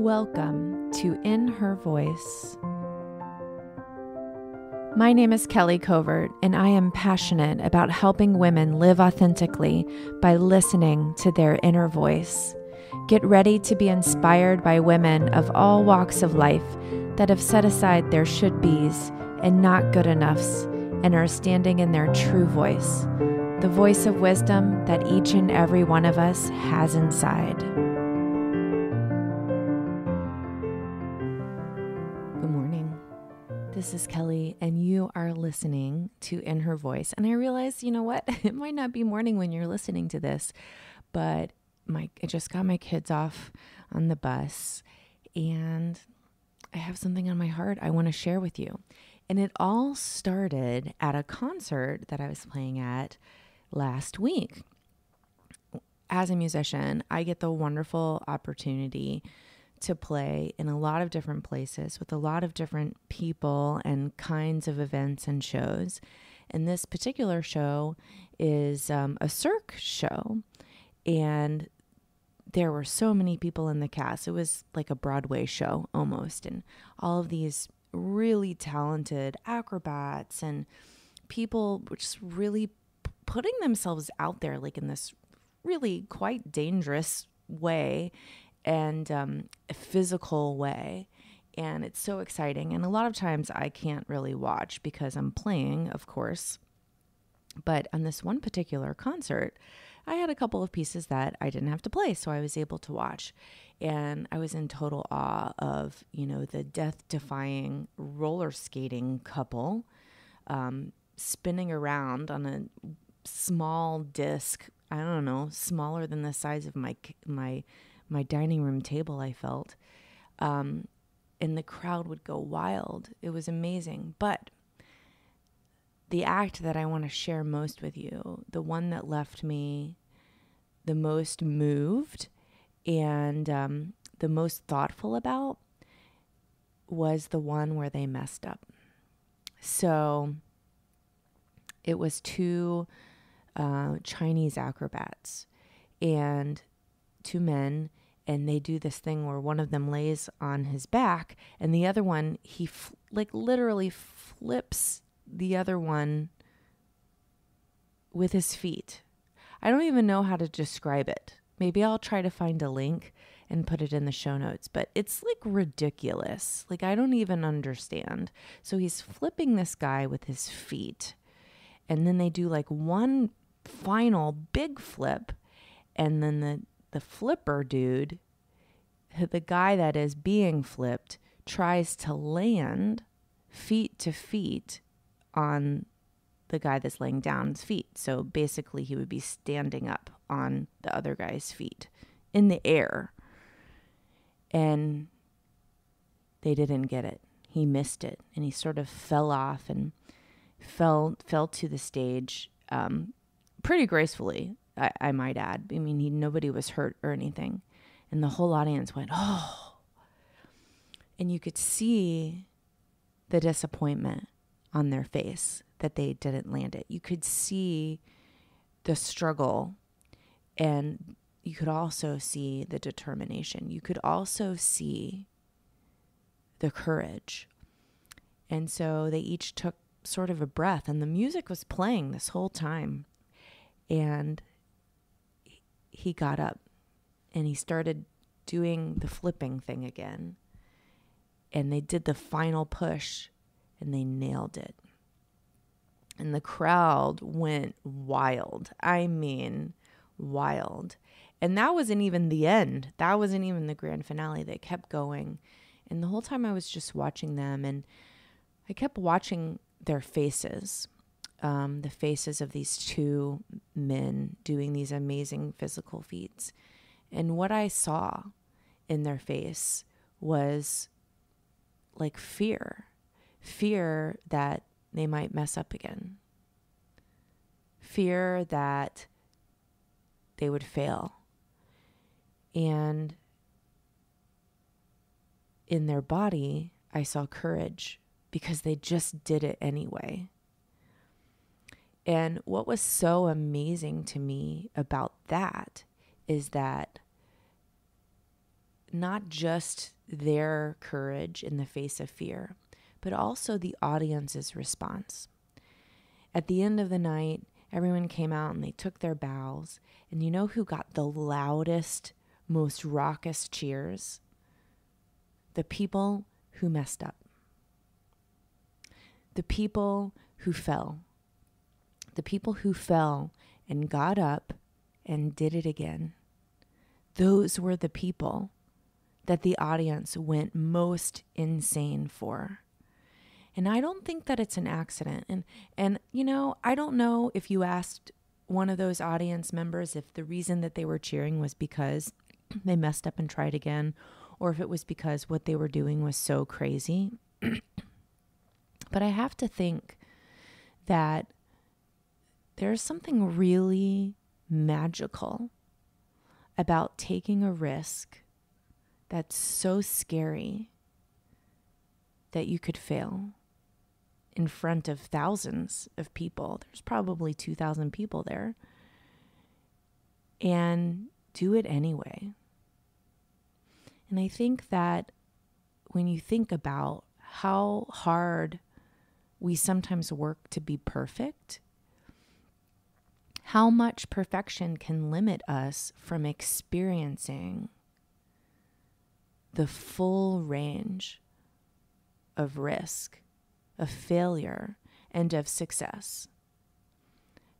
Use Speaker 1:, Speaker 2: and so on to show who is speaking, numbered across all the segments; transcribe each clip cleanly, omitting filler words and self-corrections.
Speaker 1: Welcome to In Her Voice. My name is Kelly Covert, and I am passionate about helping women live authentically by listening to their inner voice. Get ready to be inspired by women of all walks of life that have set aside their should-bes and not good enoughs and are standing in their true voice, the voice of wisdom that each and every one of us has inside. Good morning. This is Kelly, and you are listening to In Her Voice. And I realize, you know what? It might not be morning when you're listening to this, but I just got my kids off on the bus, and I have something on my heart I want to share with you. And it all started at a concert that I was playing at last week. As a musician, I get the wonderful opportunity to play in a lot of different places with a lot of different people and kinds of events and shows. And this particular show is a Cirque show. And there were so many people in the cast. It was like a Broadway show almost. And all of these really talented acrobats and people were just really putting themselves out there, like in this really quite dangerous way and a physical way. And it's so exciting. And a lot of times I can't really watch because I'm playing, of course. But on this one particular concert, I had a couple of pieces that I didn't have to play, so I was able to watch. And I was in total awe of, the death-defying roller skating couple spinning around on a small disc, I don't know, smaller than the size of my dining room table, I felt. And the crowd would go wild. It was amazing. But the act that I want to share most with you, the one that left me the most moved and the most thoughtful about, was the one where they messed up. So it was two Chinese acrobats and two men, and they do this thing where one of them lays on his back and the other one, he literally flips the other one with his feet. I don't even know how to describe it. Maybe I'll try to find a link and put it in the show notes, but it's ridiculous. I don't even understand. So he's flipping this guy with his feet, and then they do one final big flip, and then the flipper dude, the guy that is being flipped, tries to land feet to feet on the guy that's laying down's feet. So basically he would be standing up on the other guy's feet in the air. And they didn't get it. He missed it, and he sort of fell off and fell to the stage pretty gracefully, I might add. I mean, nobody was hurt or anything. And the whole audience went, oh. And you could see the disappointment on their face that they didn't land it. You could see the struggle, and you could also see the determination. You could also see the courage. And so they each took sort of a breath, and the music was playing this whole time. And he got up and he started doing the flipping thing again. And they did the final push, and they nailed it. And the crowd went wild. I mean, wild. And that wasn't even the end. That wasn't even the grand finale. They kept going. And the whole time I was just watching them, and I kept watching their faces, the faces of these two men doing these amazing physical feats. And what I saw in their face was fear that they might mess up again, fear that they would fail. And in their body, I saw courage because they just did it anyway. And what was so amazing to me about that is that not just their courage in the face of fear, but also the audience's response. At the end of the night, everyone came out and they took their bows. And you know who got the loudest, most raucous cheers? The people who messed up. The people who fell. The people who fell and got up and did it again. Those were the people that the audience went most insane for. And I don't think that it's an accident. And you know, I don't know if you asked one of those audience members if the reason that they were cheering was because they messed up and tried again, or if it was because what they were doing was so crazy. But I have to think that there's something really magical about taking a risk that's so scary that you could fail in front of thousands of people. There's probably 2,000 people there. And do it anyway. And I think that when you think about how hard we sometimes work to be perfect, how much perfection can limit us from experiencing the full range of risk, of failure, and of success.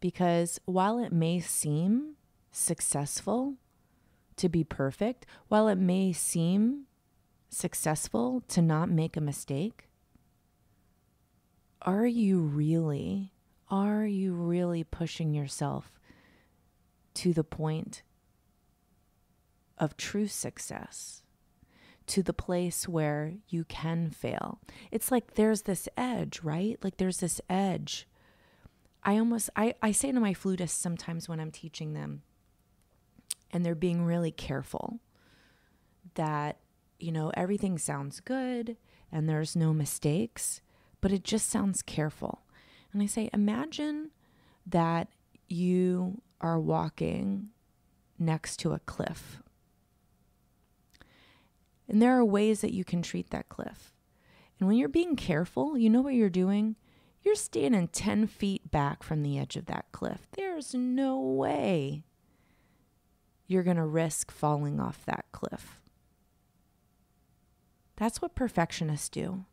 Speaker 1: Because while it may seem successful to be perfect, while it may seem successful to not make a mistake, are you really pushing yourself to the point of true success? To the place where you can fail. It's like there's this edge, right? Like there's this edge. I say to my flutists sometimes when I'm teaching them, and they're being really careful that, you know, everything sounds good and there's no mistakes, but it just sounds careful. And I say, imagine that you are walking next to a cliff. And there are ways that you can treat that cliff. And when you're being careful, you know what you're doing? You're standing 10 feet back from the edge of that cliff. There's no way you're going to risk falling off that cliff. That's what perfectionists do.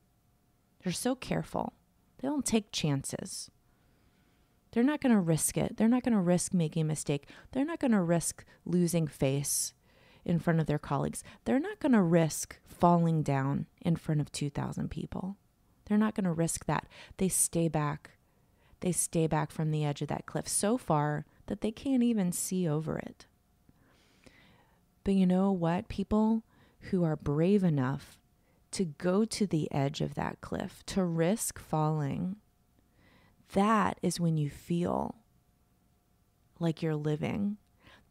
Speaker 1: They're so careful. They don't take chances. They're not going to risk it. They're not going to risk making a mistake. They're not going to risk losing face in front of their colleagues. They're not going to risk falling down in front of 2,000 people. They're not going to risk that. They stay back. They stay back from the edge of that cliff so far that they can't even see over it. But you know what? People who are brave enough to go to the edge of that cliff, to risk falling, that is when you feel like you're living.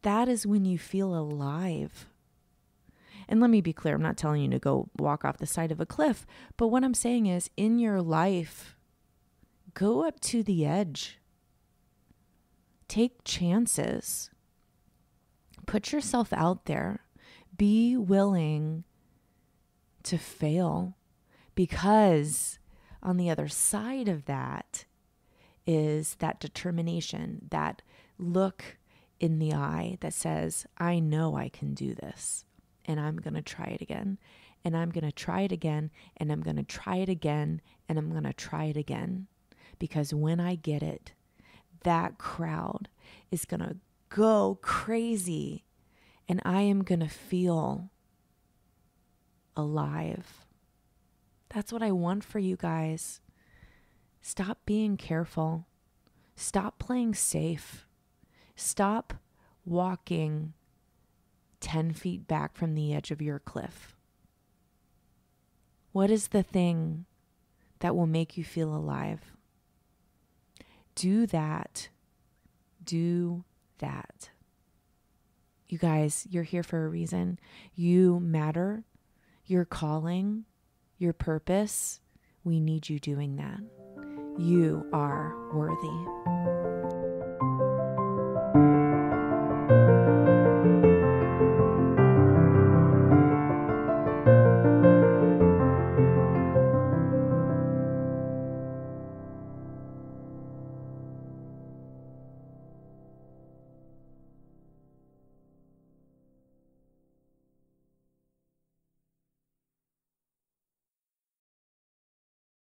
Speaker 1: That is when you feel alive. And let me be clear, I'm not telling you to go walk off the side of a cliff, but what I'm saying is in your life, go up to the edge. Take chances. Put yourself out there. Be willing to fail, because on the other side of that is that determination, that look in the eye that says, I know I can do this, and I'm going to try it again, and I'm going to try it again, and I'm going to try it again, and I'm going to try it again. Because when I get it, that crowd is going to go crazy, and I am going to feel alive. That's what I want for you guys. Stop being careful. Stop playing safe. Stop walking 10 feet back from the edge of your cliff. What is the thing that will make you feel alive? Do that. Do that. You guys, you're here for a reason. You matter. Your calling, your purpose, we need you doing that. You are worthy.